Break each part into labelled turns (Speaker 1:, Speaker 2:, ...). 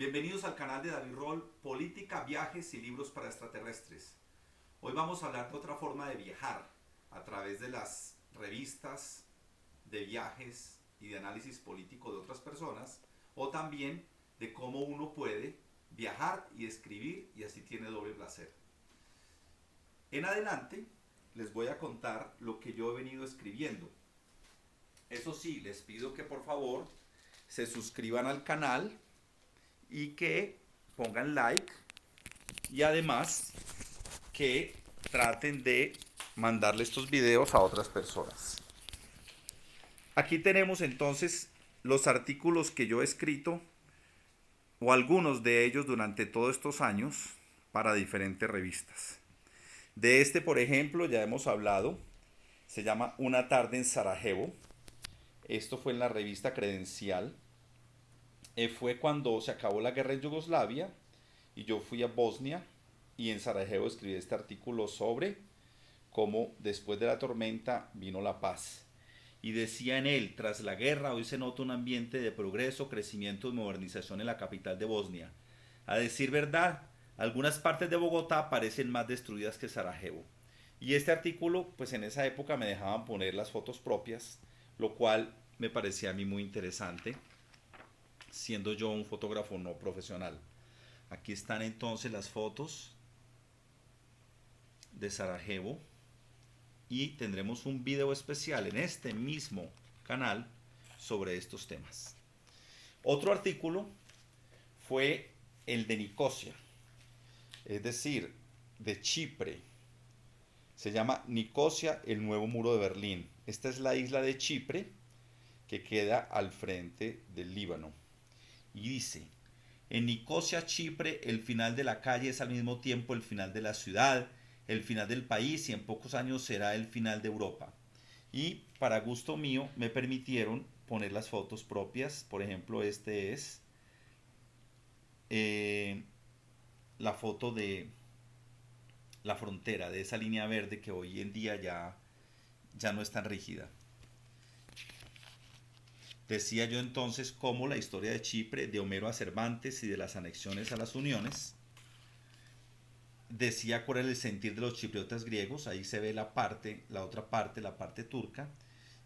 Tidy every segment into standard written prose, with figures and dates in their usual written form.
Speaker 1: Bienvenidos al canal de David Roll, Política, Viajes y Libros para Extraterrestres. Hoy vamos a hablar de otra forma de viajar a través de las revistas de viajes y de análisis político de otras personas, o también de cómo uno puede viajar y escribir y así tiene doble placer. En adelante les voy a contar lo que yo he venido escribiendo. Eso sí, les pido que por favor se suscriban al canal y que pongan like y además que traten de mandarle estos videos a otras personas. Aquí tenemos entonces los artículos que yo he escrito o algunos de ellos durante todos estos años para diferentes revistas. De este, por ejemplo, ya hemos hablado, se llama Una tarde en Sarajevo. Esto fue en la revista Credencial. Fue cuando se acabó la guerra en Yugoslavia y yo fui a Bosnia y en Sarajevo escribí este artículo sobre cómo después de la tormenta vino la paz. Y decía en él: tras la guerra hoy se nota un ambiente de progreso, crecimiento y modernización en la capital de Bosnia. A decir verdad, algunas partes de Bogotá parecen más destruidas que Sarajevo. Y este artículo, pues en esa época me dejaban poner las fotos propias, lo cual me parecía a mí muy interesante, siendo yo un fotógrafo no profesional. Aquí están entonces las fotos de Sarajevo y tendremos un video especial en este mismo canal sobre estos temas. Otro artículo fue el de Nicosia, es decir, de Chipre. Se llama Nicosia, el nuevo muro de Berlín. Esta es la isla de Chipre que queda al frente del Líbano. Y dice: en Nicosia, Chipre, el final de la calle es al mismo tiempo el final de la ciudad, el final del país y en pocos años será el final de Europa. Y para gusto mío me permitieron poner las fotos propias. Por ejemplo, este es la foto de la frontera, de esa línea verde que hoy en día ya no es tan rígida. Decía yo entonces cómo la historia de Chipre, de Homero a Cervantes y de las anexiones a las uniones. Decía cuál era el sentir de los chipriotas griegos. Ahí se ve la otra parte, la parte turca.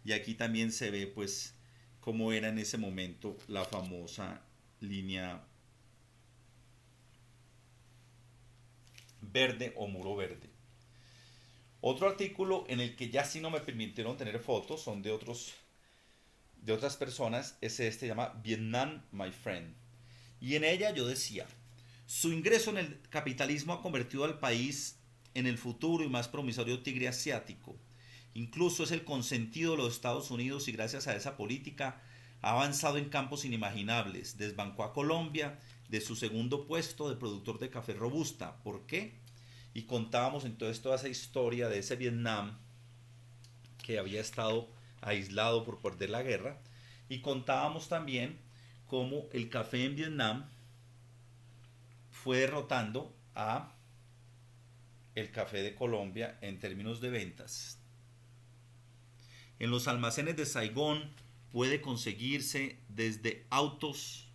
Speaker 1: Y aquí también se ve pues cómo era en ese momento la famosa línea verde o muro verde. Otro artículo en el que ya sí no me permitieron tener fotos, son de otras personas, es este, se llama Vietnam, My Friend. Y en ella yo decía: su ingreso en el capitalismo ha convertido al país en el futuro y más promisorio tigre asiático. Incluso es el consentido de los Estados Unidos y gracias a esa política ha avanzado en campos inimaginables. Desbancó a Colombia de su segundo puesto de productor de café robusta. ¿Por qué? Y contábamos entonces toda esa historia de ese Vietnam que había estado aislado por perder la guerra. Y contábamos también cómo el café en Vietnam fue derrotando a el café de Colombia en términos de ventas. En los almacenes de Saigón puede conseguirse desde autos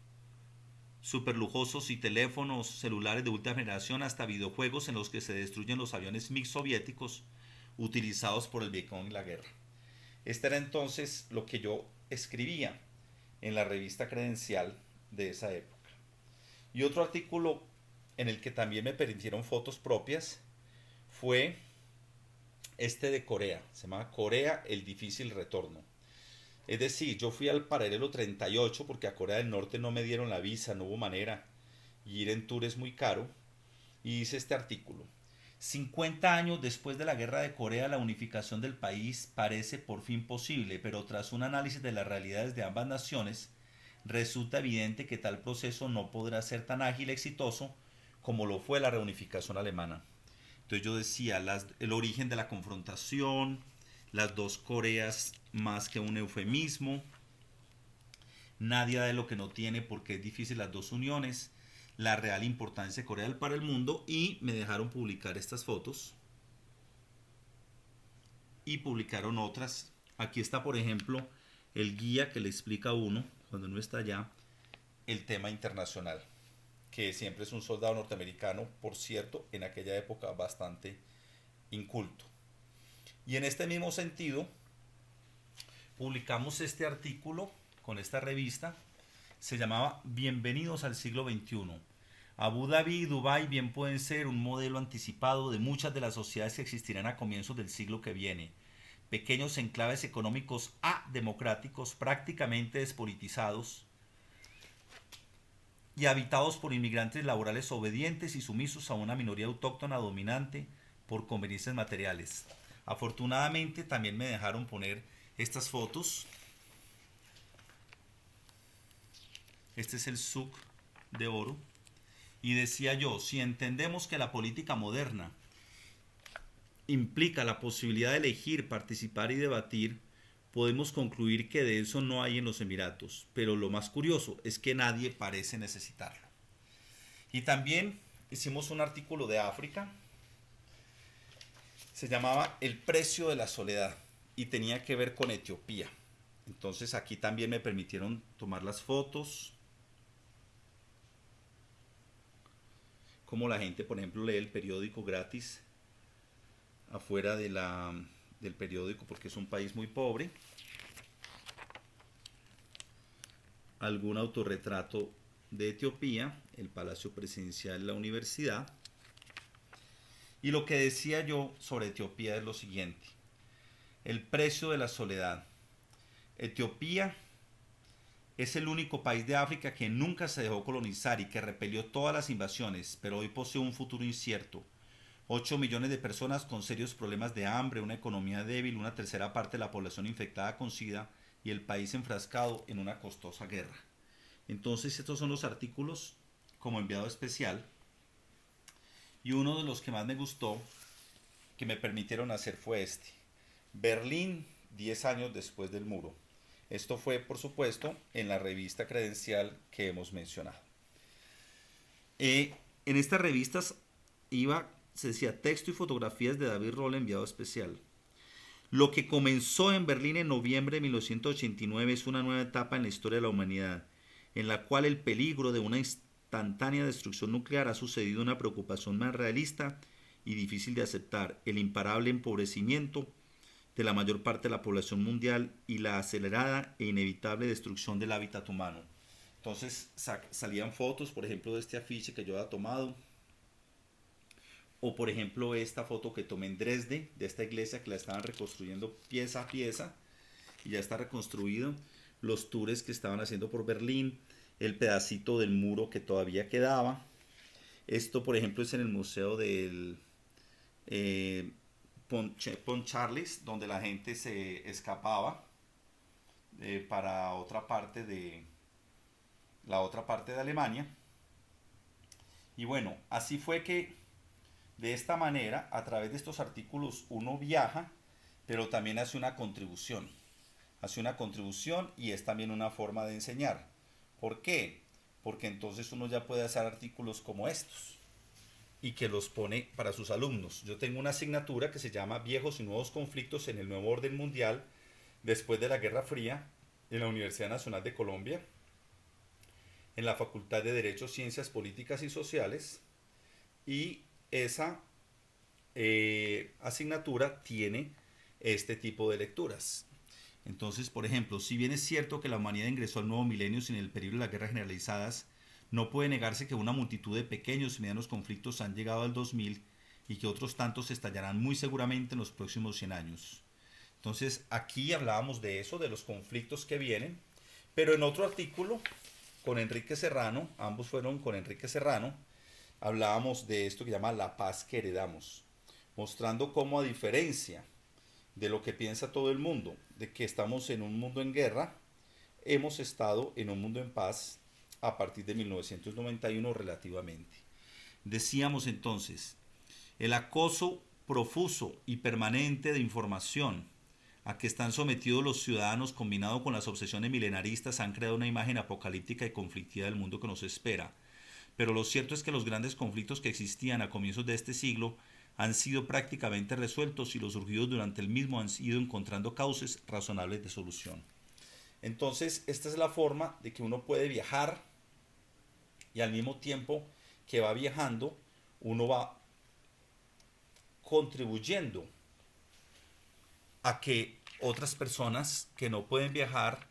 Speaker 1: superlujosos y teléfonos celulares de última generación hasta videojuegos en los que se destruyen los aviones MiG soviéticos utilizados por el Vietcong en la guerra. Este era entonces lo que yo escribía en la revista Credencial de esa época. Y otro artículo en el que también me permitieron fotos propias fue este de Corea. Se llama Corea, el difícil retorno. Es decir, yo fui al paralelo 38 porque a Corea del Norte no me dieron la visa, no hubo manera. Y ir en tour es muy caro. Y hice este artículo: 50 años después de la guerra de Corea, la unificación del país parece por fin posible, pero tras un análisis de las realidades de ambas naciones, resulta evidente que tal proceso no podrá ser tan ágil y exitoso como lo fue la reunificación alemana. Entonces yo decía, el origen de la confrontación, las dos Coreas más que un eufemismo, nadie da de lo que no tiene porque es difícil las dos uniones, la real importancia de Corea para el mundo, y me dejaron publicar estas fotos y publicaron otras. Aquí está, por ejemplo, el guía que le explica a uno, cuando uno está allá, el tema internacional. que siempre es un soldado norteamericano, por cierto, en aquella época bastante inculto. Y en este mismo sentido, publicamos este artículo con esta revista, se llamaba Bienvenidos al siglo XXI. Abu Dhabi y Dubái bien pueden ser un modelo anticipado de muchas de las sociedades que existirán a comienzos del siglo que viene. Pequeños enclaves económicos democráticos, prácticamente despolitizados y habitados por inmigrantes laborales obedientes y sumisos a una minoría autóctona dominante por conveniencias materiales. Afortunadamente también me dejaron poner estas fotos. Este es el Souk de oro. Y decía yo, si entendemos que la política moderna implica la posibilidad de elegir, participar y debatir, podemos concluir que de eso no hay en los Emiratos. Pero lo más curioso es que nadie parece necesitarlo. Y también hicimos un artículo de África. Se llamaba El precio de la soledad y tenía que ver con Etiopía. Entonces aquí también me permitieron tomar las fotos. Como la gente, por ejemplo, lee el periódico gratis afuera del periódico porque es un país muy pobre. Algún autorretrato de Etiopía, el Palacio Presidencial, la universidad. Y lo que decía yo sobre Etiopía es lo siguiente: el precio de la soledad. Etiopía es el único país de África que nunca se dejó colonizar y que repelió todas las invasiones, pero hoy posee un futuro incierto. 8 millones de personas con serios problemas de hambre, una economía débil, una tercera parte de la población infectada con SIDA y el país enfrascado en una costosa guerra. Entonces estos son los artículos como enviado especial. Y uno de los que más me gustó, que me permitieron hacer, fue este. Berlín, 10 años después del muro. Esto fue, por supuesto, en la revista Credencial que hemos mencionado. En estas revistas se decía texto y fotografías de David Roll, enviado especial. Lo que comenzó en Berlín en noviembre de 1989 es una nueva etapa en la historia de la humanidad, en la cual el peligro de una instantánea destrucción nuclear ha sucedido una preocupación más realista y difícil de aceptar: el imparable empobrecimiento de la mayor parte de la población mundial y la acelerada e inevitable destrucción del hábitat humano. Entonces salían fotos, por ejemplo, de este afiche que yo había tomado, o por ejemplo esta foto que tomé en Dresde, de esta iglesia que la estaban reconstruyendo pieza a pieza, y ya está reconstruido, los tours que estaban haciendo por Berlín, el pedacito del muro que todavía quedaba. Esto, por ejemplo, es en el museo del Pont Charles, donde la gente se escapaba para la otra parte de Alemania. Y bueno, así fue que de esta manera, a través de estos artículos, uno viaja, pero también hace una contribución. Hace una contribución y es también una forma de enseñar. ¿Por qué? Porque entonces uno ya puede hacer artículos como estos y que los pone para sus alumnos. Yo tengo una asignatura que se llama Viejos y Nuevos Conflictos en el Nuevo Orden Mundial después de la Guerra Fría en la Universidad Nacional de Colombia, en la Facultad de Derecho, Ciencias Políticas y Sociales, y esa asignatura tiene este tipo de lecturas. Entonces, por ejemplo, si bien es cierto que la humanidad ingresó al nuevo milenio sin el peligro de las guerras generalizadas, no puede negarse que una multitud de pequeños y medianos conflictos han llegado al 2000 y que otros tantos estallarán muy seguramente en los próximos 100 años. Entonces, aquí hablábamos de eso, de los conflictos que vienen, pero en otro artículo con Enrique Serrano, ambos fueron con Enrique Serrano, hablábamos de esto que llama la paz que heredamos, mostrando cómo, a diferencia de lo que piensa todo el mundo, de que estamos en un mundo en guerra, hemos estado en un mundo en paz a partir de 1991 relativamente. Decíamos entonces, el acoso profuso y permanente de información a que están sometidos los ciudadanos, combinado con las obsesiones milenaristas, han creado una imagen apocalíptica y conflictiva del mundo que nos espera. Pero lo cierto es que los grandes conflictos que existían a comienzos de este siglo han sido prácticamente resueltos y los surgidos durante el mismo han ido encontrando cauces razonables de solución. Entonces, esta es la forma de que uno puede viajar Y al mismo tiempo que va viajando, uno va contribuyendo a que otras personas que no pueden viajar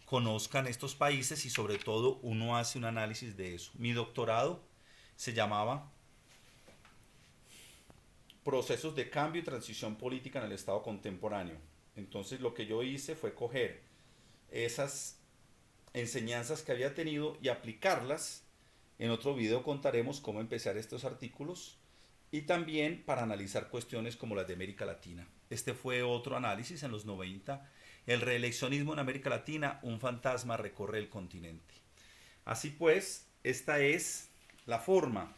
Speaker 1: conozcan estos países y sobre todo uno hace un análisis de eso. Mi doctorado se llamaba Procesos de cambio y transición política en el Estado contemporáneo. Entonces lo que yo hice fue coger esas enseñanzas que había tenido y aplicarlas. En otro video contaremos cómo empezar estos artículos y también para analizar cuestiones como las de América Latina. Este fue otro análisis en los 90. El reeleccionismo en América Latina, un fantasma recorre el continente. Así pues, esta es la forma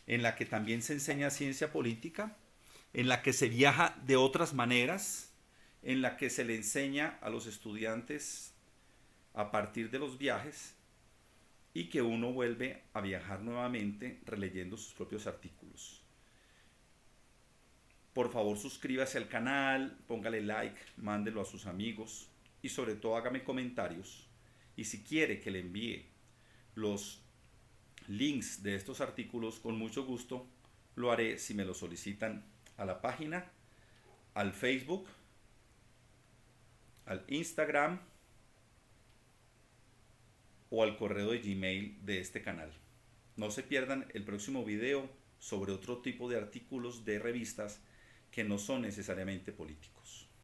Speaker 1: en la que también se enseña ciencia política, en la que se viaja de otras maneras, en la que se le enseña a los estudiantes a partir de los viajes y que uno vuelve a viajar nuevamente releyendo sus propios artículos. Por favor, suscríbase al canal, póngale like, mándelo a sus amigos y sobre todo hágame comentarios. Y si quiere que le envíe los links de estos artículos, con mucho gusto lo haré si me lo solicitan a la página, al Facebook, al Instagram o al correo de Gmail de este canal. No se pierdan el próximo video sobre otro tipo de artículos de revistas que no son necesariamente políticos.